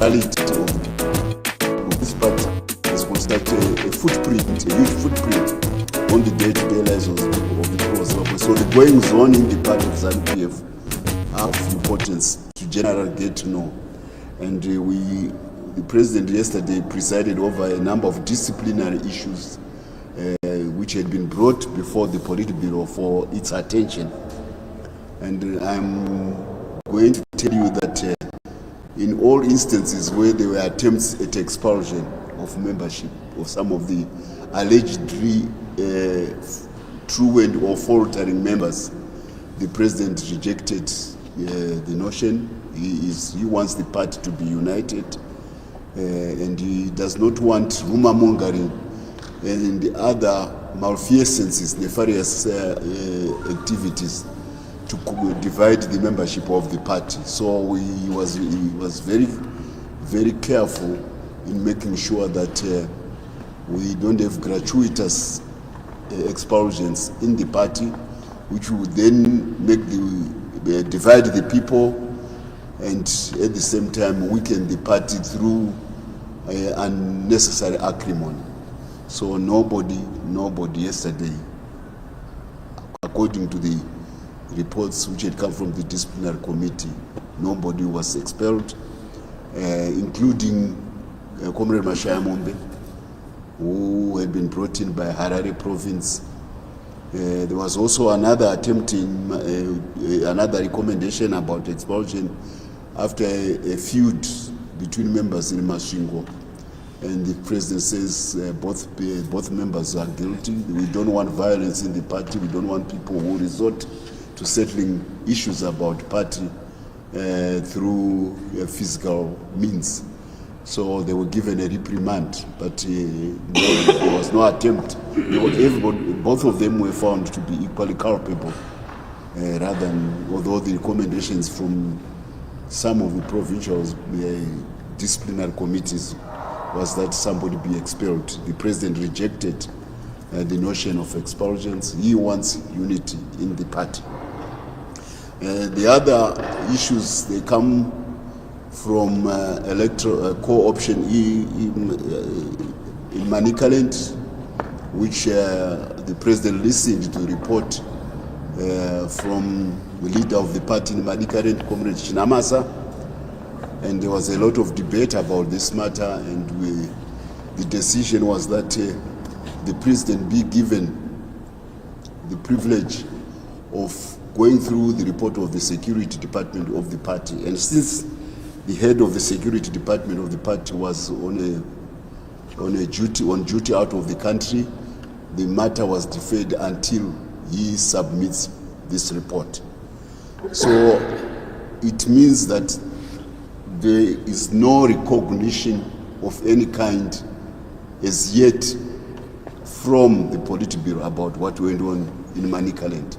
neutrality of this party has constructed a footprint, a huge footprint on the day-to-day lives of the people of Zimbabwe. So the goings on in the party of Zanu PF are of importance to generally get to know. And the president yesterday presided over a number of disciplinary issues which had been brought before the Politburo for its attention. And I'm going to tell you that in all instances where there were attempts at expulsion of membership of some of the allegedly truant or faltering members, the president rejected the notion. He wants the party to be united, and he does not want rumor mongering and the other malfeasances, nefarious activities to divide the membership of the party. So he was very, very careful in making sure that we don't have gratuitous expulsions in the party, which would then make divide the people and at the same time weaken the party through unnecessary acrimony. So nobody yesterday, according to the reports which had come from the disciplinary committee, nobody was expelled, including Comrade Mashaya Mombe, who had been brought in by Harare province. There was also another attempt in another recommendation about expulsion after a feud between members in Mutsvangwa. And the president says both members are guilty. We don't want violence in the party. We don't want people who resort to settling issues about party through physical means. So they were given a reprimand, but there was no attempt. Both of them were found to be equally culpable, rather than, although the recommendations from some of the provincial disciplinary committees was that somebody be expelled. The president rejected the notion of expulsions. He wants unity in the party. The other issues, they come from electoral co-option in Manicaland, which the president listened to a report from the leader of the party in Manicaland, Comrade Chinamasa, and there was a lot of debate about this matter, and the decision was that the president be given the privilege of going through the report of the security department of the party. And since the head of the security department of the party was on duty out of the country, the matter was deferred until he submits this report. So it means that there is no recognition of any kind as yet from the Politburo about what went on in Manicaland.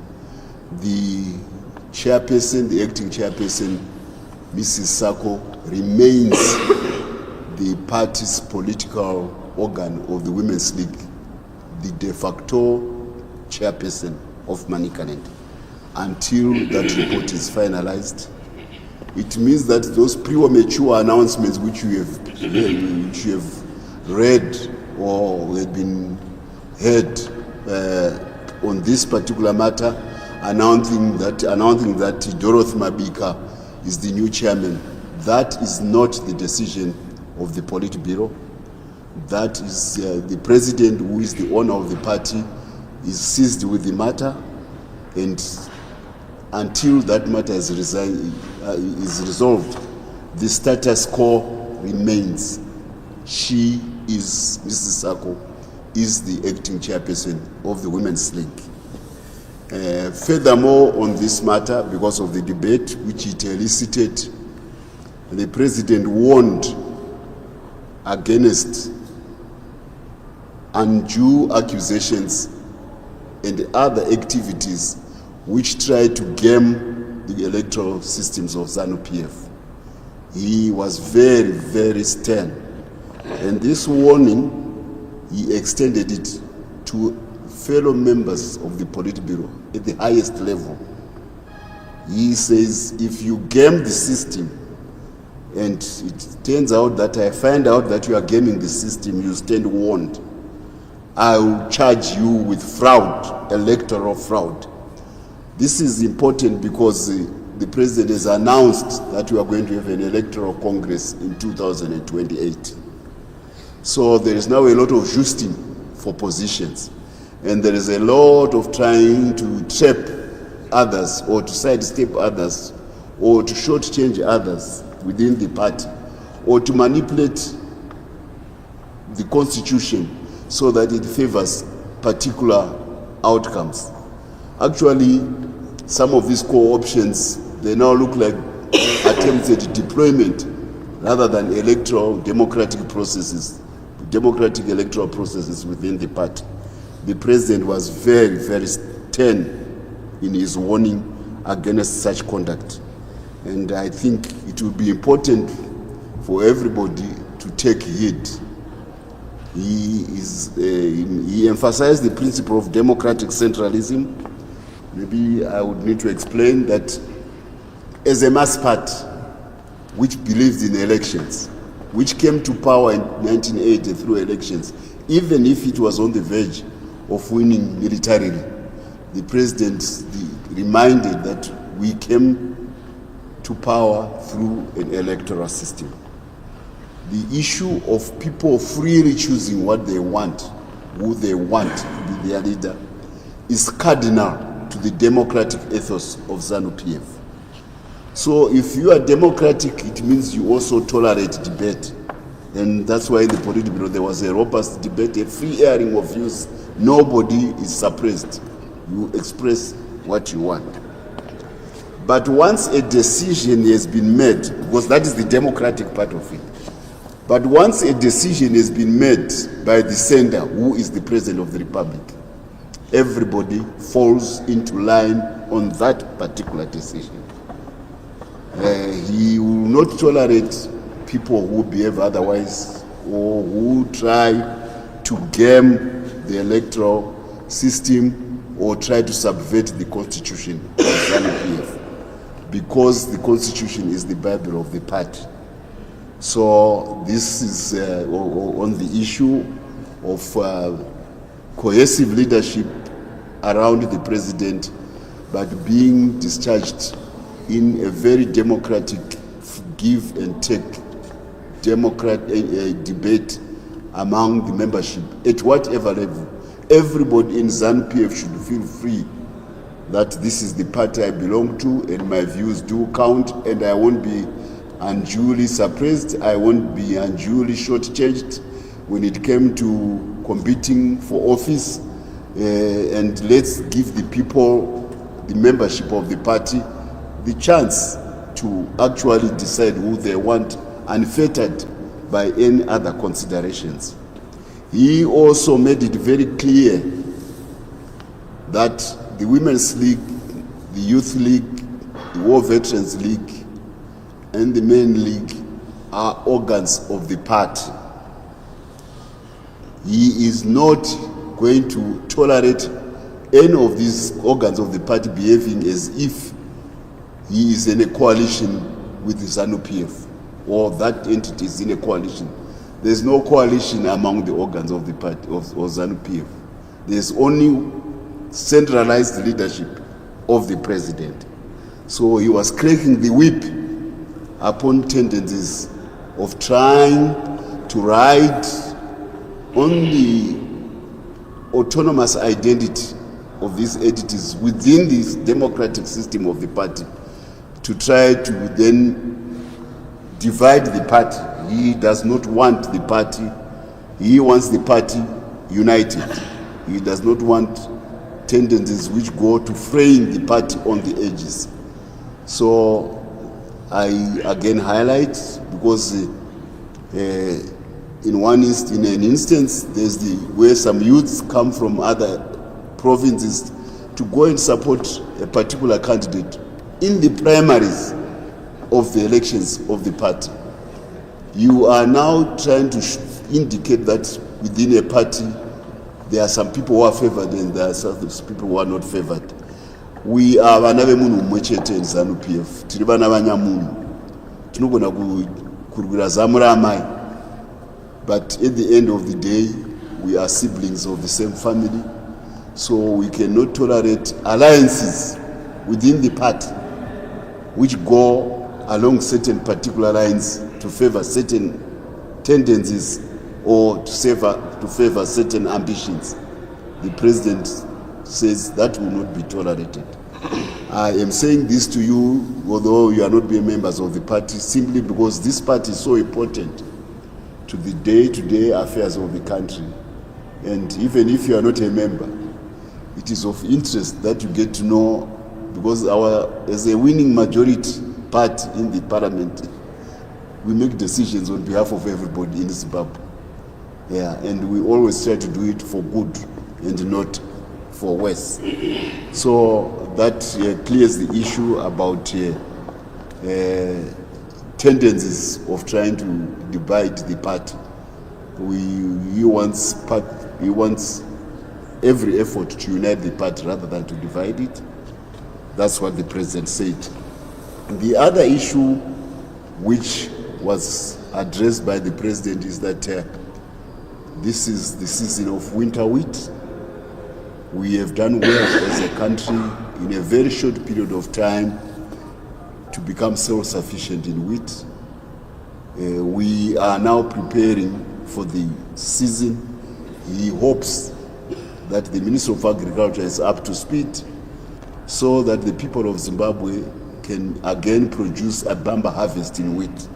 The chairperson, the acting chairperson, Mrs. Sako, remains the party's political organ of the Women's League, the de facto chairperson of Manicaland, until that report is finalized. It means that those premature announcements which you have read or had been heard on this particular matter, announcing that Dorothy Mabika is the new chairman, that is not the decision of the Politburo. That is the president, who is the owner of the party, is seized with the matter, and until that matter is resolved, the status quo remains. She is, Mrs. Sako, is the acting chairperson of the Women's League. Furthermore, on this matter, because of the debate which it elicited, the president warned against undue accusations and other activities which try to game the electoral systems of Zanu PF. He was very, very stern. And this warning, he extended it to fellow members of the Politburo at the highest level. He says, if you game the system, and it turns out that I find out that you are gaming the system, you stand warned. I will charge you with fraud, electoral fraud. This is important because the president has announced that we are going to have an electoral congress in 2028. So there is now a lot of justing for positions, and there is a lot of trying to trap others or to sidestep others or to shortchange others within the party or to manipulate the constitution so that it favors particular outcomes. Actually, some of these core options, they now look like attempts at deployment rather than democratic electoral processes within the party. The president was very, very stern in his warning against such conduct. And I think it will be important for everybody to take heed. He emphasized the principle of democratic centralism. Maybe I would need to explain that as a mass party which believes in elections, which came to power in 1980 through elections, even if it was on the verge of winning militarily, the president reminded that we came to power through an electoral system. The issue of people freely choosing what they want, who they want to be their leader, is cardinal to the democratic ethos of Zanu PF. So if you are democratic, it means you also tolerate debate. And that's why in the Politburo there was a robust debate, a free airing of views. Nobody is suppressed. You express what you want. But once a decision has been made, because that is the democratic part of it, but once a decision has been made by the sender, who is the President of the Republic, everybody falls into line on that particular decision. He will not tolerate people who behave otherwise or who try to game the electoral system or try to subvert the constitution of ZANU-PF, because the constitution is the Bible of the party. So this is on the issue of cohesive leadership around the president, but being discharged in a very democratic give and take debate among the membership at whatever level. Everybody in ZANU-PF should feel free that this is the party I belong to and my views do count, and I won't be unduly suppressed, I won't be unduly shortchanged when it came to competing for office. And let's give the people, the membership of the party, the chance to actually decide who they want, unfettered by any other considerations. He also made it very clear that the Women's League, the Youth League, the War Veterans League, and the Men League are organs of the party. He is not going to tolerate any of these organs of the party behaving as if he is in a coalition with the ZANU-PF or that entity is in a coalition. There is no coalition among the organs of the party of ZANU-PF. There is only centralized leadership of the president. So he was cracking the whip upon tendencies of trying to ride on the autonomous identity of these entities within this democratic system of the party, to try to then divide the party. He does not want the party. He wants the party united. He does not want tendencies which go to fraying the party on the edges. So I again highlight, because in an instance, there's where some youths come from other provinces to go and support a particular candidate in the primaries of the elections of the party. You are now trying to indicate that within a party there are some people who are favored and there are some people who are not favored. We are vana vemunhu mumwe chete in ZANU-PF, tiri vana vanyamunhu. tinogona kurwira zamu raamai, but at the end of the day we are siblings of the same family, so we cannot tolerate alliances within the party which go along certain particular lines to favor certain tendencies or to favor certain ambitions. The president says that will not be tolerated. I am saying this to you, although you are not being members of the party, simply because this party is so important to the day-to-day affairs of the country. And even if you are not a member, it is of interest that you get to know, because as a winning majority party in the parliament, we make decisions on behalf of everybody in Zimbabwe. Yeah, and we always try to do it for good and not for worse. So that clears the issue about tendencies of trying to divide the party. He wants every effort to unite the party rather than to divide it. That's what the president said. The other issue which was addressed by the president is that this is the season of winter wheat. We have done well as a country in a very short period of time to become self-sufficient in wheat. We are now preparing for the season. He hopes that the Minister of Agriculture is up to speed so that the people of Zimbabwe can again produce a bumper harvest in wheat.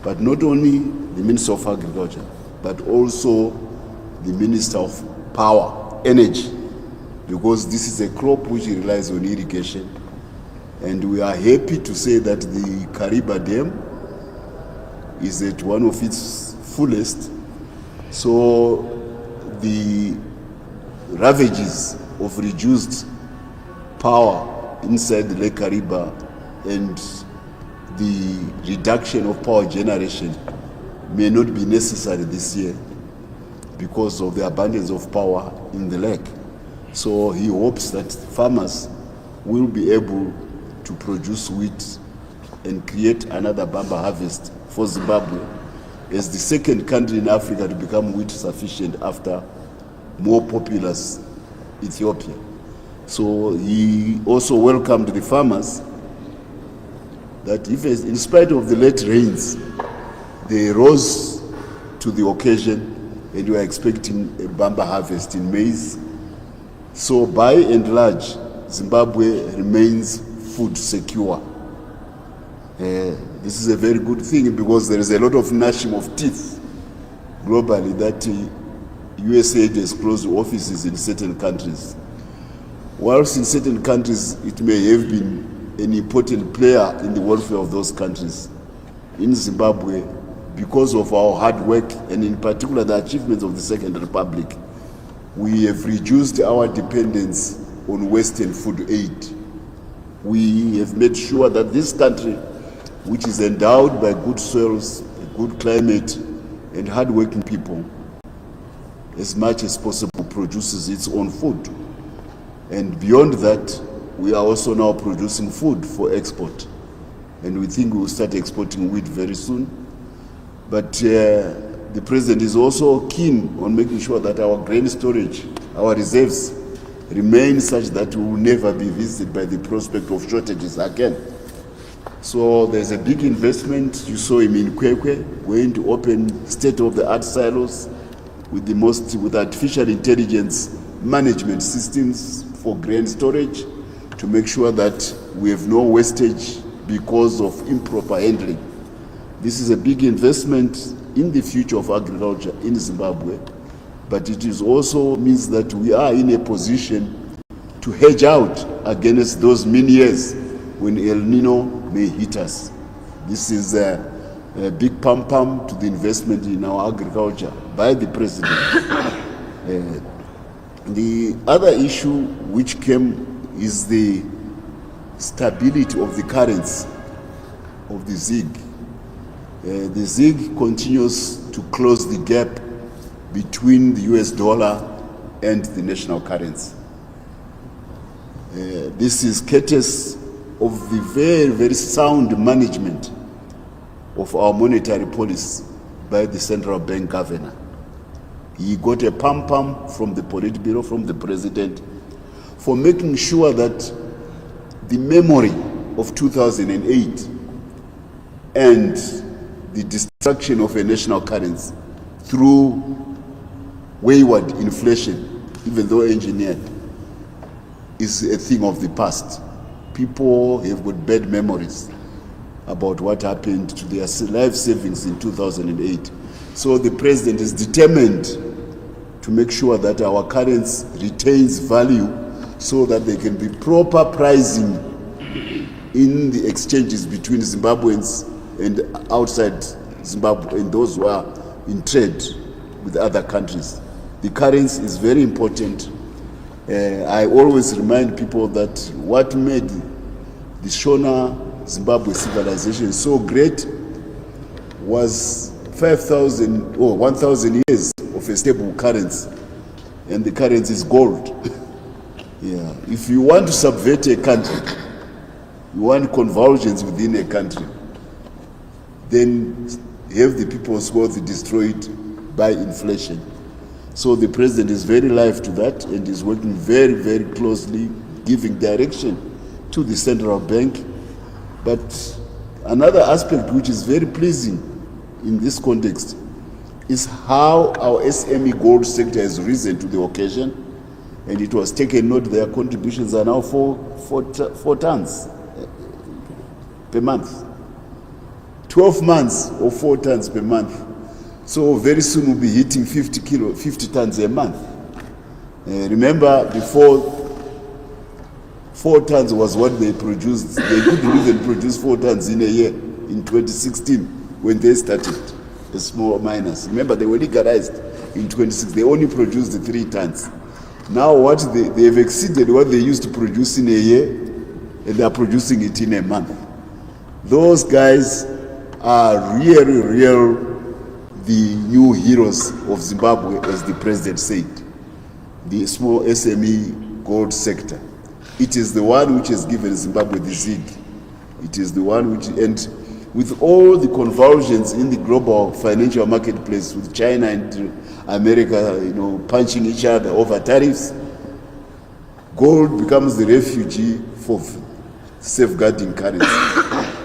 But not only the Minister of Agriculture, but also the Minister of Power, Energy, because this is a crop which relies on irrigation. And we are happy to say that the Kariba Dam is at one of its fullest. So the ravages of reduced power inside the Lake Kariba and the reduction of power generation may not be necessary this year because of the abundance of power in the lake. So he hopes that farmers will be able to produce wheat and create another bumper harvest for Zimbabwe as the second country in Africa to become wheat sufficient after more populous Ethiopia. So he also welcomed the farmers that if, in spite of the late rains, they rose to the occasion and we are expecting a bumper harvest in maize. So by and large, Zimbabwe remains food secure. This is a very good thing because there is a lot of gnashing of teeth globally that USAID has closed offices in certain countries. Whilst in certain countries it may have been an important player in the welfare of those countries, in Zimbabwe, because of our hard work and in particular the achievements of the Second Republic, we have reduced our dependence on Western food aid. We have made sure that this country, which is endowed by good soils, a good climate, and hard-working people, as much as possible produces its own food. And beyond that, we are also now producing food for export. And we think we will start exporting wheat very soon. But the president is also keen on making sure that our grain storage, our reserves, remain such that we will never be visited by the prospect of shortages again. So there's a big investment. You saw him in Kwekwe, going to open state-of-the-art silos with artificial intelligence management systems for grain storage to make sure that we have no wastage because of improper handling. This is a big investment in the future of agriculture in Zimbabwe, but it is also means that we are in a position to hedge out against those many years when El Nino may hit us. This is a big pum-pum to the investment in our agriculture by the president. The other issue which came is the stability of the currency of the ZiG. The ZiG continues to close the gap between the US dollar and the national currency. This is courtesy of the very, very sound management of our monetary policy by the central bank governor. He got a pam-pam from the Politburo, from the president, for making sure that the memory of 2008 and the destruction of a national currency through wayward inflation, even though engineered, is a thing of the past. People have got bad memories about what happened to their life savings in 2008. So the president is determined to make sure that our currency retains value so that there can be proper pricing in the exchanges between Zimbabweans and outside Zimbabwe and those who are in trade with other countries. The currency is very important. I always remind people that what made the Shona Zimbabwe civilization so great was 5,000 or 1,000 years of a stable currency, and the currency is gold. Yeah. If you want to subvert a country, you want convulsions within a country, then have the people's wealth destroyed by inflation. So the president is very alive to that and is working very, very closely, giving direction to the central bank. But another aspect which is very pleasing in this context is how our SME gold sector has risen to the occasion, and it was taken note their contributions are now 4 tons per month. 12 months or 4 tons per month. So very soon we'll be hitting 50 tons a month. Remember, before 4 tons was what they produced. They couldn't even produce 4 tons in a year in 2016 when they started as small miners. Remember, they were legalized in 2016. They only produced 3 tons. Now what they have exceeded what they used to produce in a year, and they are producing it in a month. Those guys are real the new heroes of Zimbabwe, as the president said. The small SME gold sector. It is the one which has given Zimbabwe the zig. It is the one which, and with all the convulsions in the global financial marketplace, with China and America, punching each other over tariffs, gold becomes the refugee for safeguarding currency.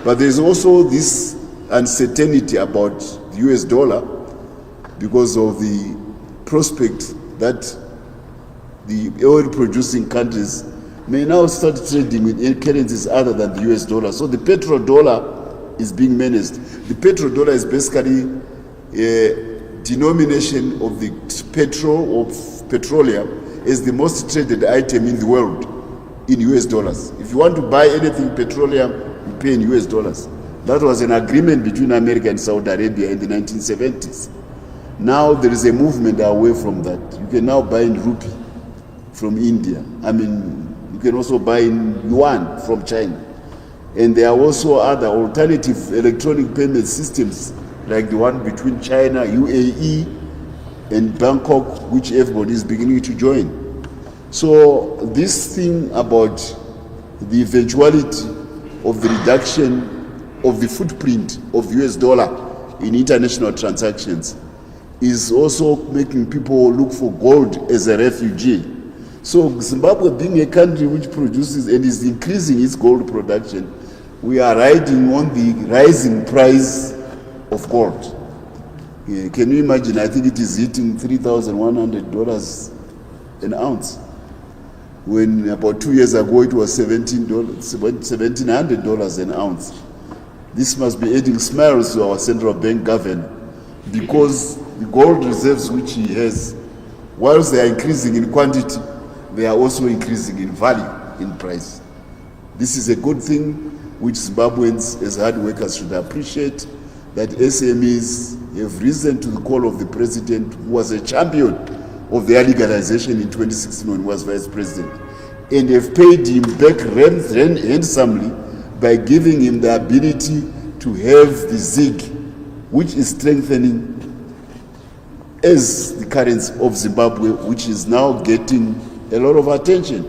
But there's also this uncertainty about the US dollar because of the prospect that the oil-producing countries may now start trading with currencies other than the US dollar. So the petrodollar is being managed. The petrodollar is basically a denomination of the petroleum as the most traded item in the world in US dollars. If you want to buy anything petroleum, you pay in US dollars. That was an agreement between America and Saudi Arabia in the 1970s. Now there is a movement away from that. You can now buy in rupee from India. You can also buy in yuan from China. And there are also other alternative electronic payment systems like the one between China, UAE, and Bangkok, which everybody is beginning to join. So this thing about the eventuality of the reduction of the footprint of US dollar in international transactions is also making people look for gold as a refugee. So Zimbabwe, being a country which produces and is increasing its gold production, we are riding on the rising price of gold. Yeah, can you imagine? I think it is hitting $3,100 an ounce, when about 2 years ago it was $1,700 an ounce. This must be adding smiles to our central bank governor, because the gold reserves which he has, whilst they are increasing in quantity, they are also increasing in value, in price. This is a good thing which Zimbabweans as hard workers should appreciate, that SMEs have risen to the call of the president, who was a champion of their legalization in 2016 when he was vice president, and have paid him back handsomely by giving him the ability to have the zig, which is strengthening as the currency of Zimbabwe, which is now getting a lot of attention.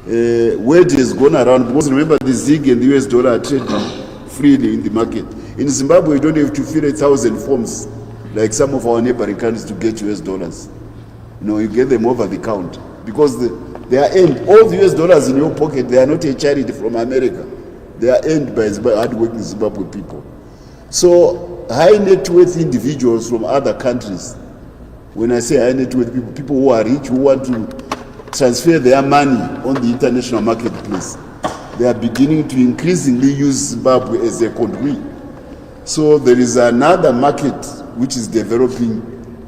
Word has gone around, because remember, the zig and the US dollar are trading freely in the market. In Zimbabwe, you don't have to fill 1,000 forms like some of our neighboring countries to get US dollars. You get them over the counter because they are earned. All the US dollars in your pocket, they are not a charity from America. They are earned by hard-working Zimbabwe people. So high net worth individuals from other countries, when I say high net worth people, people who are rich, who want to transfer their money on the international marketplace, they are beginning to increasingly use Zimbabwe as a conduit. So there is another market which is developing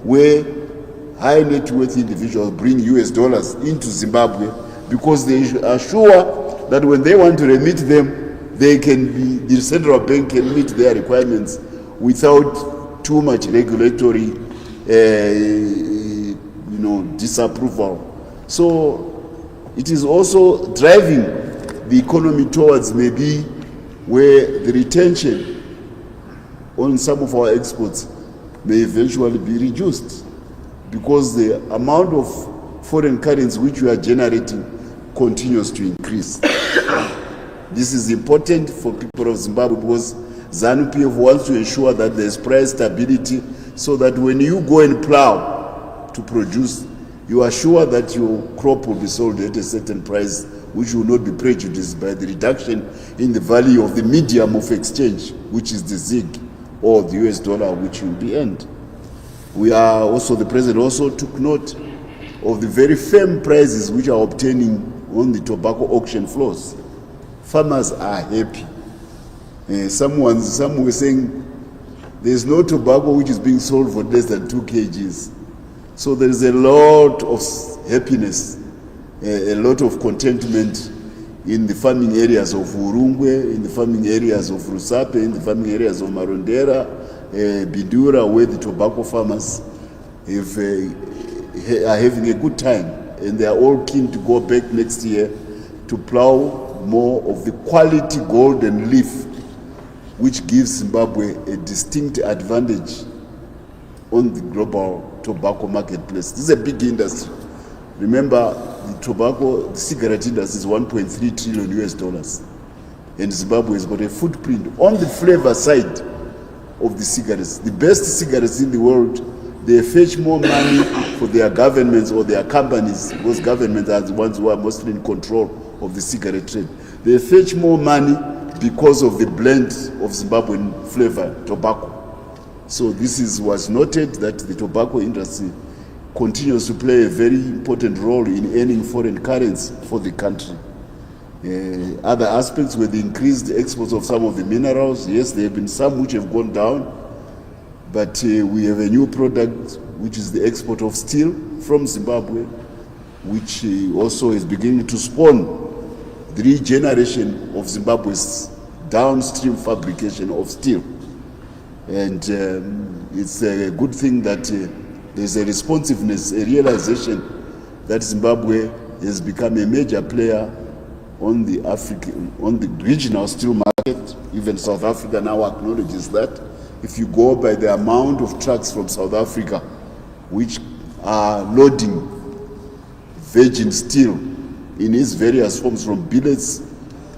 where high net worth individuals bring US dollars into Zimbabwe because they are sure that when they want to remit them, the central bank can meet their requirements without too much regulatory disapproval. So it is also driving the economy towards maybe where the retention on some of our exports may eventually be reduced because the amount of foreign currency which we are generating continues to increase. This is important for people of Zimbabwe because Zanu PF wants to ensure that there is price stability so that when you go and plow to produce, you are sure that your crop will be sold at a certain price which will not be prejudiced by the reduction in the value of the medium of exchange, which is the ZiG or the US dollar, which will be earned. The president also took note of the very firm prices which are obtaining on the tobacco auction floors. Farmers are happy. Some were saying there's no tobacco which is being sold for less than 2 kgs. So there is a lot of happiness, a lot of contentment in the farming areas of Urungwe, in the farming areas of Rusape, in the farming areas of Marondera, Bidura, where the tobacco farmers are having a good time, and they are all keen to go back next year to plow more of the quality golden leaf, which gives Zimbabwe a distinct advantage on the global tobacco marketplace. This is a big industry. Remember, the cigarette industry is 1.3 trillion US dollars. And Zimbabwe has got a footprint on the flavor side of the cigarettes. The best cigarettes in the world, they fetch more money for their governments or their companies, because governments are the ones who are mostly in control of the cigarette trade. They fetch more money because of the blend of Zimbabwean flavor tobacco. So this was noted that the tobacco industry continues to play a very important role in earning foreign currency for the country. Other aspects were the increased exports of some of the minerals. Yes, there have been some which have gone down, but we have a new product which is the export of steel from Zimbabwe, which also is beginning to spawn the regeneration of Zimbabwe's downstream fabrication of steel. And it's a good thing that there's a responsiveness, a realization that Zimbabwe has become a major player on the regional steel market. Even South Africa now acknowledges that. If you go by the amount of trucks from South Africa which are loading virgin steel in its various forms, from billets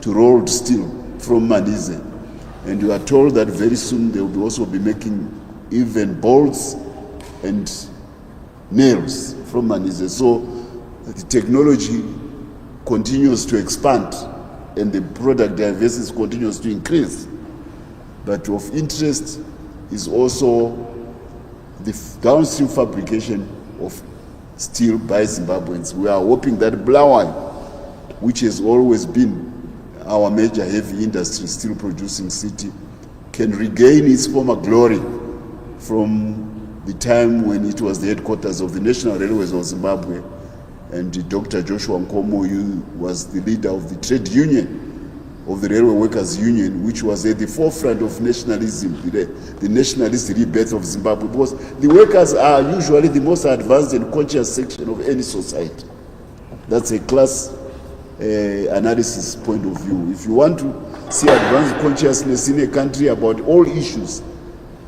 to rolled steel from Manise, and you are told that very soon they will also be making even bolts and nails from Manise. So the technology continues to expand and the product diversity continues to increase. But of interest is also the downstream fabrication of steel by Zimbabweans. We are hoping that Bulawayo, which has always been our major heavy industry, steel producing city, can regain its former glory from the time when it was the headquarters of the National Railways of Zimbabwe, and Dr. Joshua Nkomo was the leader of the trade union, of the Railway Workers Union, which was at the forefront of nationalism, the nationalist rebirth of Zimbabwe, because the workers are usually the most advanced and conscious section of any society. That's a class analysis point of view. If you want to see advanced consciousness in a country about all issues,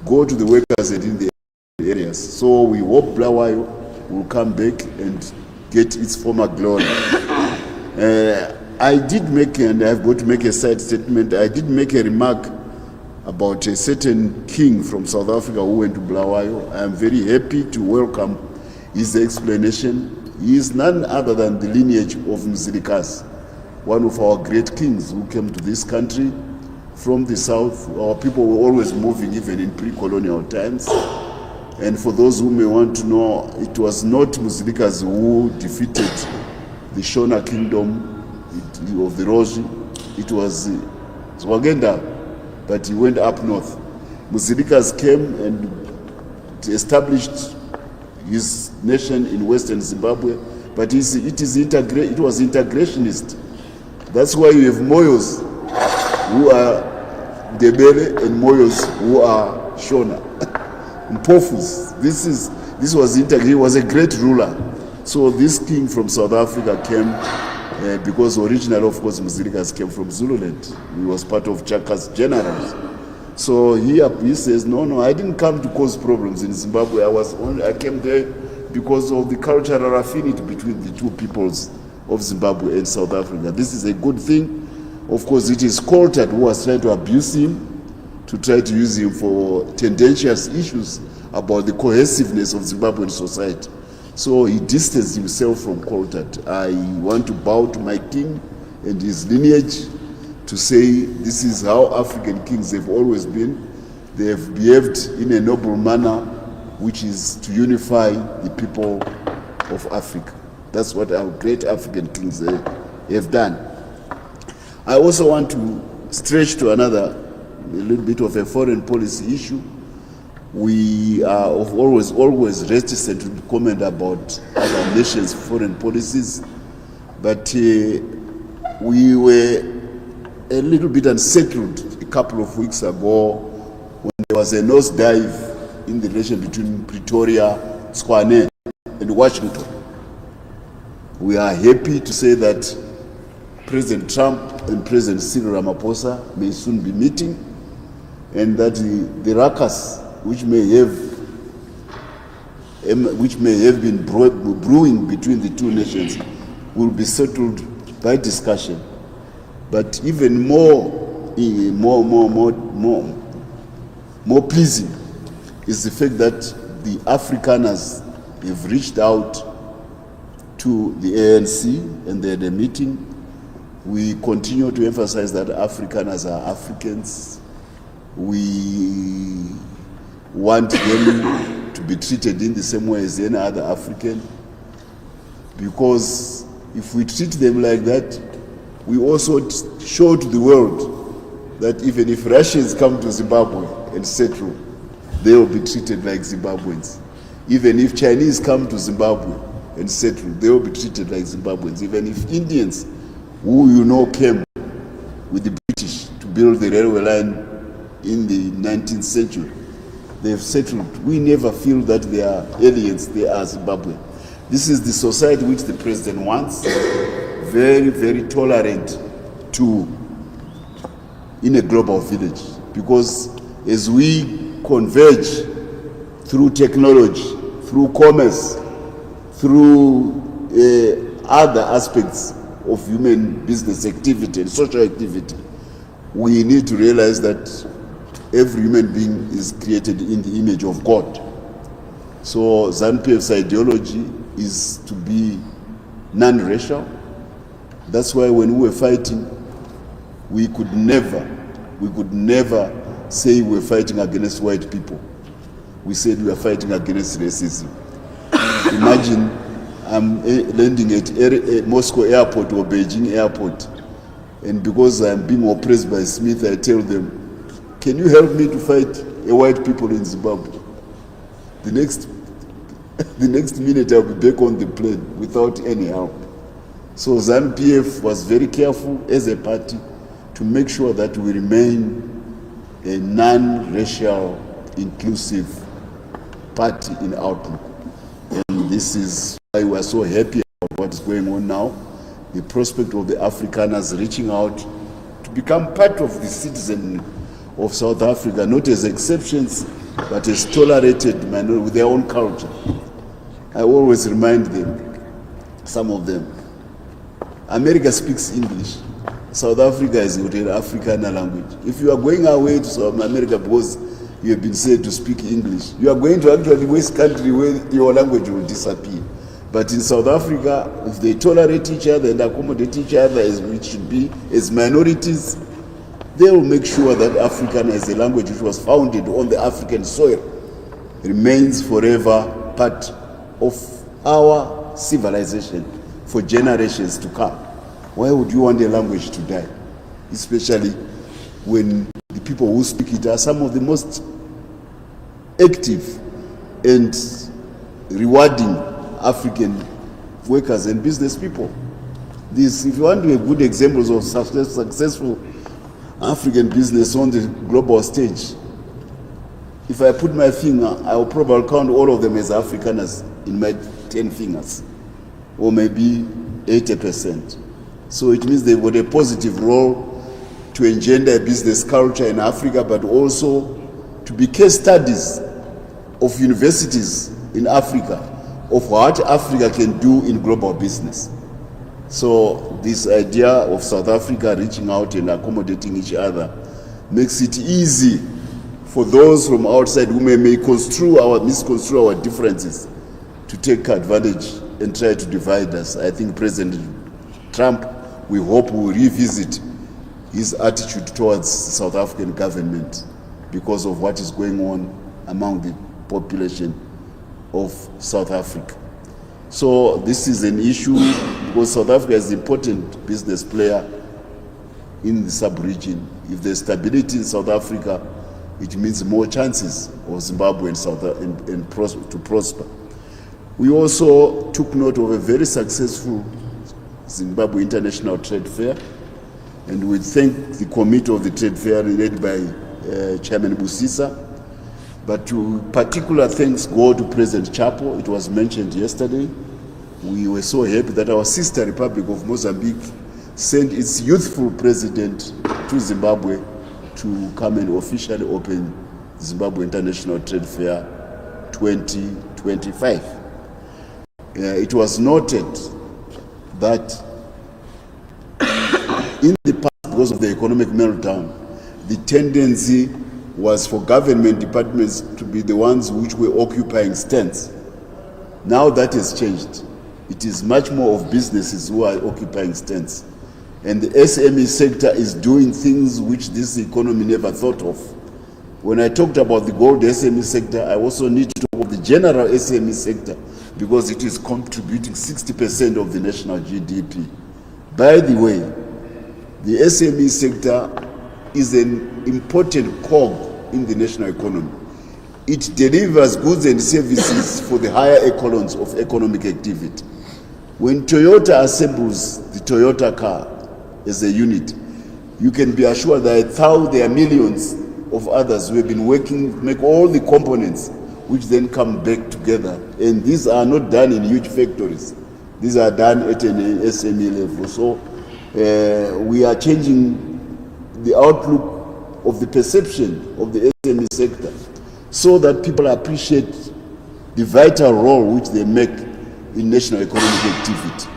go to the workers and in the areas. So we hope Bulawayo will come back and get its former glory. I did make, and I've got to make a side statement, I did make a remark about a certain king from South Africa who went to Bulawayo. I am very happy to welcome his explanation. He is none other than the lineage of Mzilikazi, one of our great kings who came to this country from the south. Our people were always moving, even in pre-colonial times. And for those who may want to know, it was not Mzilikazi who defeated the Shona kingdom of the Roji. It was Zwagenda, but he went up north. Mzilikazi came and established his nation in western Zimbabwe, but it was integrationist. That's why you have Moyos who are Debele and Moyos who are Shona. Mpofus. This was integrated. He was a great ruler. So this king from South Africa came because originally, of course, Mzilikazi came from Zululand. He was part of Chaka's generals. So he says, no, I didn't come to cause problems in Zimbabwe. I came there because of the cultural affinity between the two peoples of Zimbabwe and South Africa. This is a good thing. Of course, it is Coulthard who was trying to abuse him, to try to use him for tendentious issues about the cohesiveness of Zimbabwean society. So he distanced himself from Coulthard. I want to bow to my king and his lineage to say this is how African kings have always been. They have behaved in a noble manner, which is to unify the people of Africa. That's what our great African kings have done. I also want to stretch to a little bit of a foreign policy issue. We are always reticent to comment about other nations' foreign policies, but we were a little bit unsettled a couple of weeks ago when there was a nosedive in the relation between Pretoria, Tshwane, and Washington. We are happy to say that President Trump and President Cyril Ramaphosa may soon be meeting, and that the ruckus which may have been brewing between the two nations will be settled by discussion. But even more pleasing is the fact that the Afrikaners have reached out to the ANC and they had a meeting. We continue to emphasize that Afrikaners are Africans. We want them to be treated in the same way as any other African, because if we treat them like that, we also show to the world that even if Russians come to Zimbabwe and settle, they will be treated like Zimbabweans. Even if Chinese come to Zimbabwe and settle, they will be treated like Zimbabweans. Even if Indians, who came with the British to build the railway line in the 19th century, they have settled. We never feel that they are aliens, they are Zimbabwean. This is the society which the president wants, very, very tolerant in a global village. Because as we converge through technology, through commerce, through other aspects of human business activity and social activity, we need to realize that every human being is created in the image of God. So ZANU-PF's ideology is to be non-racial. That's why when we were fighting, we could never say we were fighting against white people. We said we were fighting against racism. Imagine I'm landing at Moscow airport or Beijing airport, and because I'm being oppressed by Smith, I tell them, can you help me to fight white people in Zimbabwe? The next minute I'll be back on the plane without any help. So ZANU-PF was very careful as a party to make sure that we remain a non-racial, inclusive party in outlook. And this is why we are so happy about what is going on now. The prospect of the Afrikaners reaching out to become part of the citizen of South Africa, not as exceptions, but as tolerated minority with their own culture. I always remind them, some of them, America speaks English, South Africa is got an Afrikaner language. If you are going away to South America because you have been said to speak English, you are going to actually West country where your language will disappear. But in South Africa, if they tolerate each other and accommodate each other as it should be, as minorities, they will make sure that Afrikaner as a language which was founded on the African soil remains forever part of our civilization for generations to come. Why would you want a language to die? Especially when the people who speak it are some of the most active and rewarding African workers and business people. This, if you want to have good examples of successful African business on the global stage, if I put my finger, I will probably count all of them as Afrikaners in my 10 fingers, or maybe 80%. So it means they've got a positive role to engender a business culture in Africa, but also to be case studies of universities in Africa of what Africa can do in global business. So this idea of South Africa reaching out and accommodating each other makes it easy for those from outside who may misconstrue our differences to take advantage and try to divide us. I think President Trump, we hope, will revisit his attitude towards the South African government because of what is going on among the population of South Africa. So this is an issue because South Africa is an important business player in the sub-region. If there's stability in South Africa, it means more chances of Zimbabwe and to prosper. We also took note of a very successful Zimbabwe International Trade Fair, and we thank the committee of the trade fair led by Chairman Busisa. But particular thanks go to President Chapo. It was mentioned yesterday. We were so happy that our sister Republic of Mozambique sent its youthful president to Zimbabwe to come and officially open Zimbabwe International Trade Fair 2025. It was noted that in the past, because of the economic meltdown, the tendency was for government departments to be the ones which were occupying stands. Now that has changed. It is much more of businesses who are occupying stands. And the SME sector is doing things which this economy never thought of. When I talked about the gold SME sector, I also need to talk about the general SME sector because it is contributing 60% of the national GDP. By the way, the SME sector is an important cog in the national economy. It delivers goods and services for the higher echelons of economic activity. When Toyota assembles the Toyota car as a unit, you can be assured that there are millions of others who have been working to make all the components which then come back together. And these are not done in huge factories. These are done at an SME level. So we are changing the outlook of the perception of the SME sector so that people appreciate the vital role which they make in national economic activity.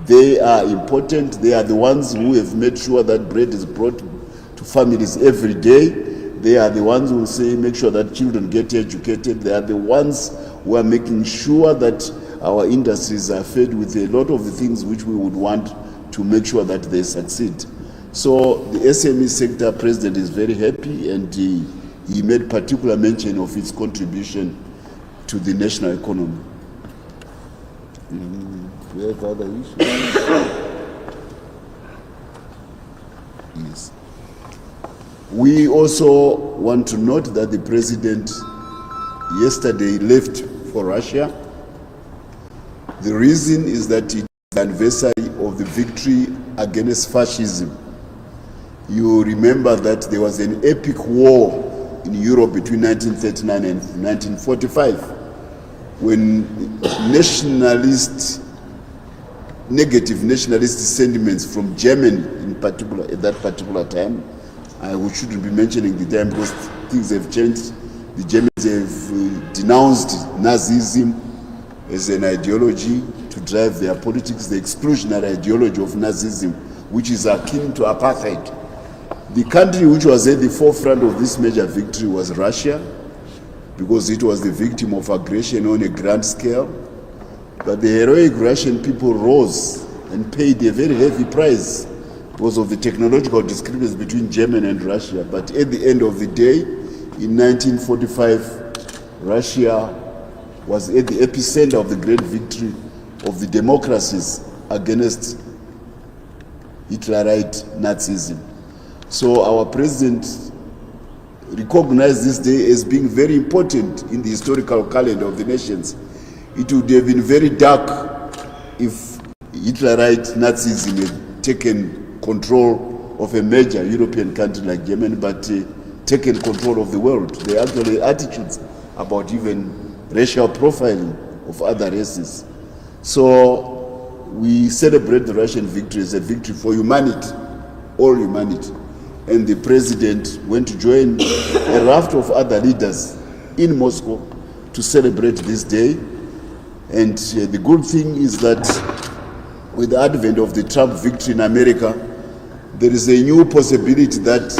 They are important. They are the ones who have made sure that bread is brought to families every day. They are the ones who will say, make sure that children get educated. They are the ones who are making sure that our industries are fed with a lot of the things which we would want to make sure that they succeed. So the SME sector president is very happy, and he made particular mention of its contribution to the national economy. Do you have other issues? Yes. We also want to note that the president yesterday left for Russia. The reason is that it is the anniversary of the victory against fascism. You remember that there was an epic war in Europe between 1939 and 1945 when negative nationalist sentiments from Germany in particular at that particular time, we shouldn't be mentioning the time because things have changed. The Germans have denounced Nazism as an ideology to drive their politics. The exclusionary ideology of Nazism which is akin to apartheid. The country which was at the forefront of this major victory was Russia, because it was the victim of aggression on a grand scale. But the heroic Russian people rose and paid a very heavy price because of the technological discrepancy between Germany and Russia. But at the end of the day, in 1945, Russia was at the epicenter of the great victory of the democracies against Hitlerite Nazism. So our president recognized this day as being very important in the historical calendar of the nations. It would have been very dark if Hitlerite Nazism had taken control of a major European country like Germany, but taken control of the world. There are actually attitudes about even racial profiling of other races. So we celebrate the Russian victory as a victory for humanity, all humanity. And the president went to join a raft of other leaders in Moscow to celebrate this day. And the good thing is that with the advent of the Trump victory in America, there is a new possibility that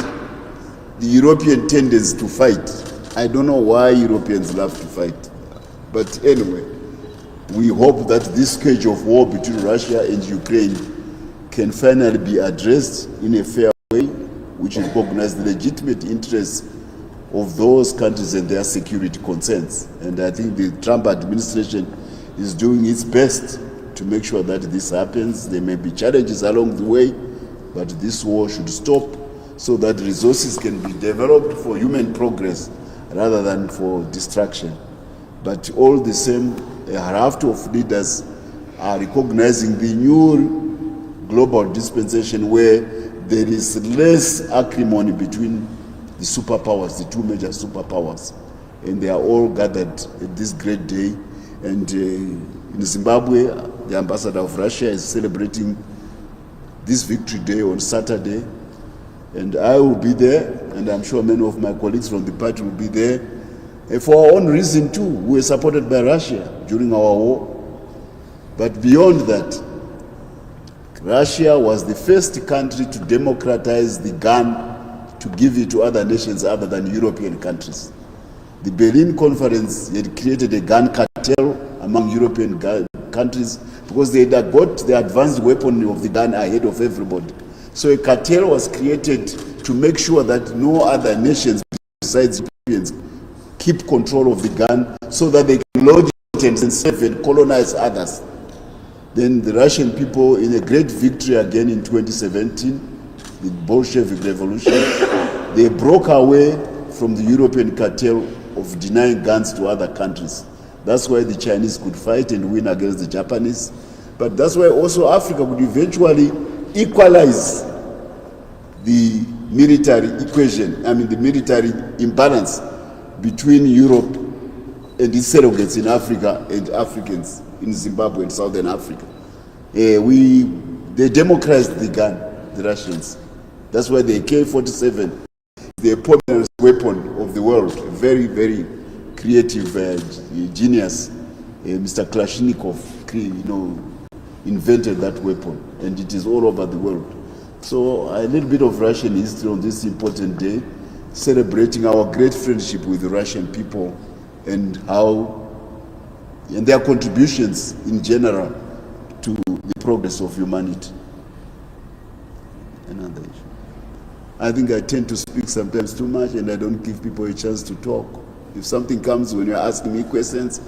the European tendency to fight. I don't know why Europeans love to fight. But anyway, we hope that this scourge of war between Russia and Ukraine can finally be addressed in a fair way, which recognize the legitimate interests of those countries and their security concerns. And I think the Trump administration is doing its best to make sure that this happens. There may be challenges along the way, but this war should stop so that resources can be developed for human progress rather than for destruction. But all the same, a raft of leaders are recognizing the new global dispensation where there is less acrimony between the superpowers, the two major superpowers, and they are all gathered at this great day. And in Zimbabwe, the ambassador of Russia is celebrating this victory day on Saturday, and I will be there, and I'm sure many of my colleagues from the party will be there, and for our own reason too. We were supported by Russia during our war. But beyond that, Russia was the first country to democratize the gun, to give it to other nations other than European countries. The Berlin Conference had created a gun cartel among European countries because they had got the advanced weaponry of the gun ahead of everybody. So a cartel was created to make sure that no other nations besides Europeans keep control of the gun so that they can lodge it and save and colonize others. Then the Russian people, in a great victory again in 2017, the Bolshevik Revolution, they broke away from the European cartel of denying guns to other countries. That's why the Chinese could fight and win against the Japanese. But that's why also Africa could eventually equalize the military equation, the military imbalance between Europe and its surrogates in Africa and Africans in Zimbabwe and Southern Africa. They democratized the gun, the Russians. That's why the AK-47, the powerful weapon of the world, a very, very creative genius, Mr. Kalashnikov, invented that weapon, and it is all over the world. So a little bit of Russian history on this important day, celebrating our great friendship with the Russian people and their contributions in general to the progress of humanity. Another issue. I think I tend to speak sometimes too much and I don't give people a chance to talk. If something comes when you're asking me questions,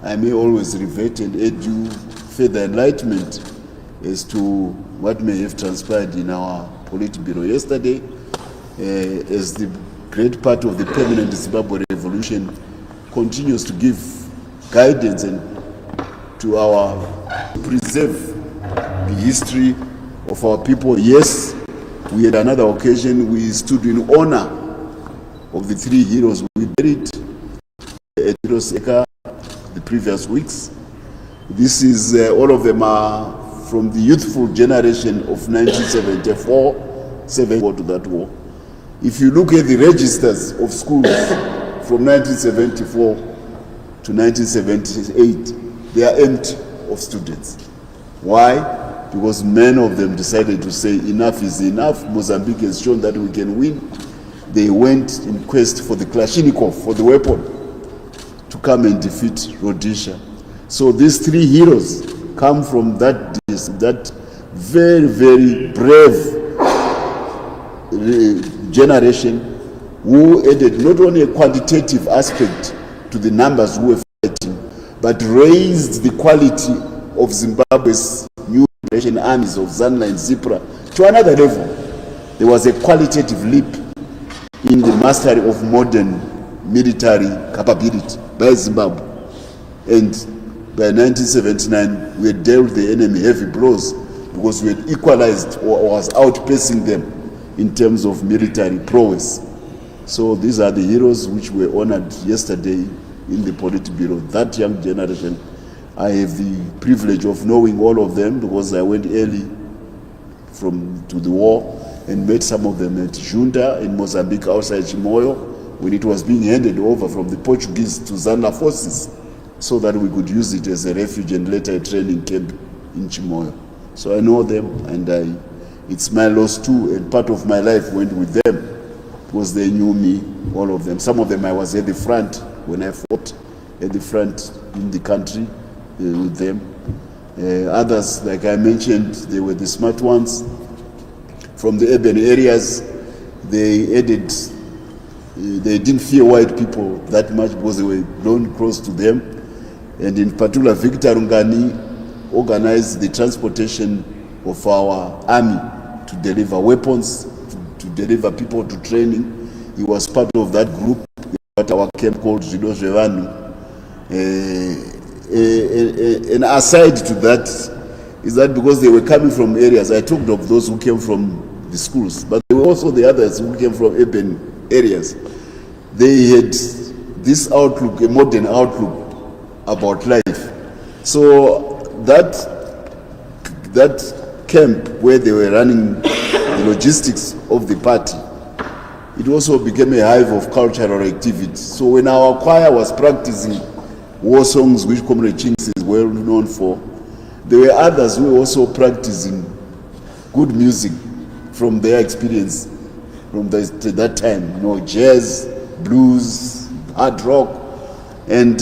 I may always revert and add you further enlightenment as to what may have transpired in our Politburo yesterday, as the great part of the permanent Zimbabwe revolution continues to give guidance and to preserve the history of our people. Yes, we had another occasion, we stood in honor of the three heroes we buried at Hiroseka the previous weeks. This is, all of them are from the youthful generation of 1974 to that war. If you look at the registers of schools from 1974 to 1978, they are empty of students. Why? because many of them decided to say enough is enough. Mozambique has shown that we can win. They went in quest for the Kalashnikov, for the weapon, to come and defeat Rhodesia. So these three heroes come from that very, very brave generation who added not only a quantitative aspect to the numbers who were fighting, but raised the quality of Zimbabwe's new generation armies of Zanu and Zipra to another level. There was a qualitative leap in the mastery of modern military capability by Zimbabwe. And by 1979, we had dealt the enemy heavy blows because we had equalized or was outpacing them in terms of military prowess. So these are the heroes which were honored yesterday in the Politburo. That young generation, I have the privilege of knowing all of them because I went early to the war and met some of them at Junta in Mozambique outside Chimoio when it was being handed over from the Portuguese to Zanu forces so that we could use it as a refuge and later a training camp in Chimoio. So I know them, and it's my loss too, and part of my life went with them because they knew me, all of them. Some of them I was at the front when I fought at the front in the country with them. Others, like I mentioned, they were the smart ones. From the urban areas, they didn't fear white people that much because they were blown close to them. And in particular, Victor Rungani organized the transportation of our army to deliver weapons, to deliver people to training. He was part of that group at our camp called Zanu. And aside to that, is that because they were coming from areas, I talked of those who came from the schools, but there were also the others who came from urban areas. They had this outlook, a modern outlook about life. So that camp where they were running the logistics of the party, it also became a hive of cultural activity. So when our choir was practicing war songs, which Comrade Chinks is well known for, there were others who were also practicing good music from their experience from that time, jazz, blues, hard rock. And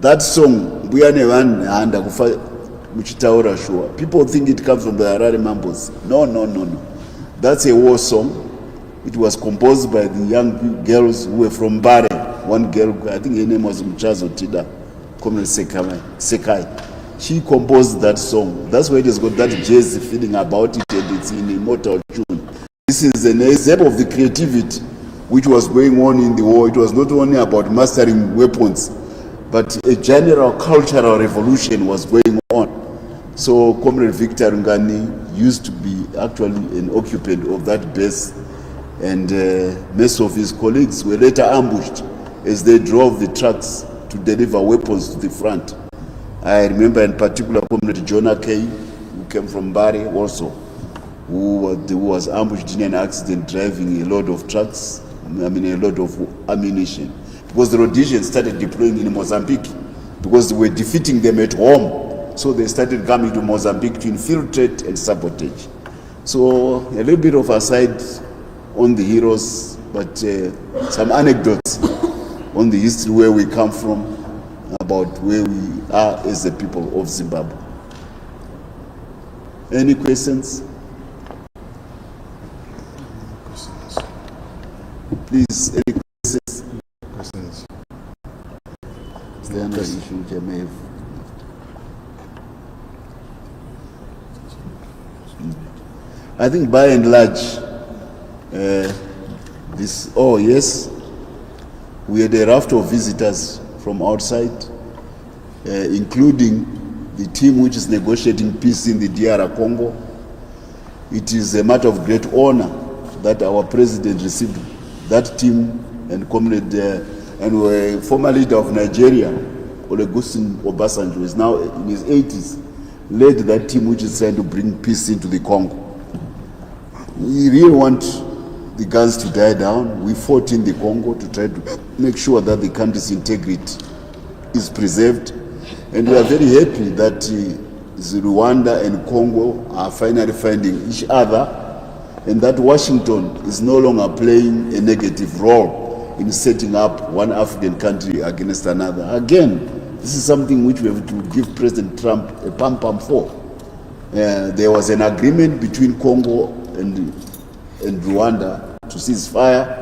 that song, people think it comes from the Harare Mambos. No. That's a war song. It was composed by the young girls who were from Bare. One girl, I think her name was Mchazo Tida, Comrade Sekai. She composed that song. That's why it has got that jazzy feeling about it, and it's in immortal tune. This is an example of the creativity which was going on in the war. It was not only about mastering weapons, but a general cultural revolution was going on. So Comrade Victor Ngani used to be actually an occupant of that base, and most of his colleagues were later ambushed as they drove the trucks to deliver weapons to the front. I remember in particular Comrade Jonah Kay, who came from Bari also, who was ambushed in an accident driving a load of trucks, a load of ammunition. Because the Rhodesians started deploying in Mozambique, because they were defeating them at home. So they started coming to Mozambique to infiltrate and sabotage. So a little bit of aside on the heroes, but some anecdotes on the history where we come from, about where we are as a people of Zimbabwe. Any questions? Please, any questions? Is there another issue which I may have? I think by and large, we had a raft of visitors from outside, including the team which is negotiating peace in the DR Congo. It is a matter of great honor that our president received that team, and Comrade and former leader of Nigeria, Olusegun Obasanjo, who is now in his 80s, led that team which is trying to bring peace into the Congo. We really want the guns to die down. We fought in the Congo to try to make sure that the country's integrity is preserved. And we are very happy that Rwanda and Congo are finally finding each other, and that Washington is no longer playing a negative role in setting up one African country against another. Again, this is something which we have to give President Trump a pam-pam for. There was an agreement between Congo and Rwanda to cease fire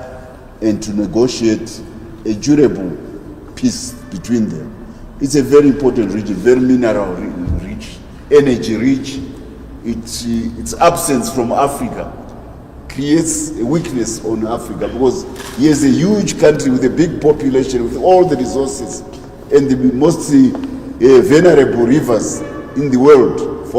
and to negotiate a durable peace between them. It's a very important region, very mineral rich, energy rich. Its absence from Africa creates a weakness on Africa, because here's a huge country with a big population, with all the resources and the most vulnerable rivers in the world.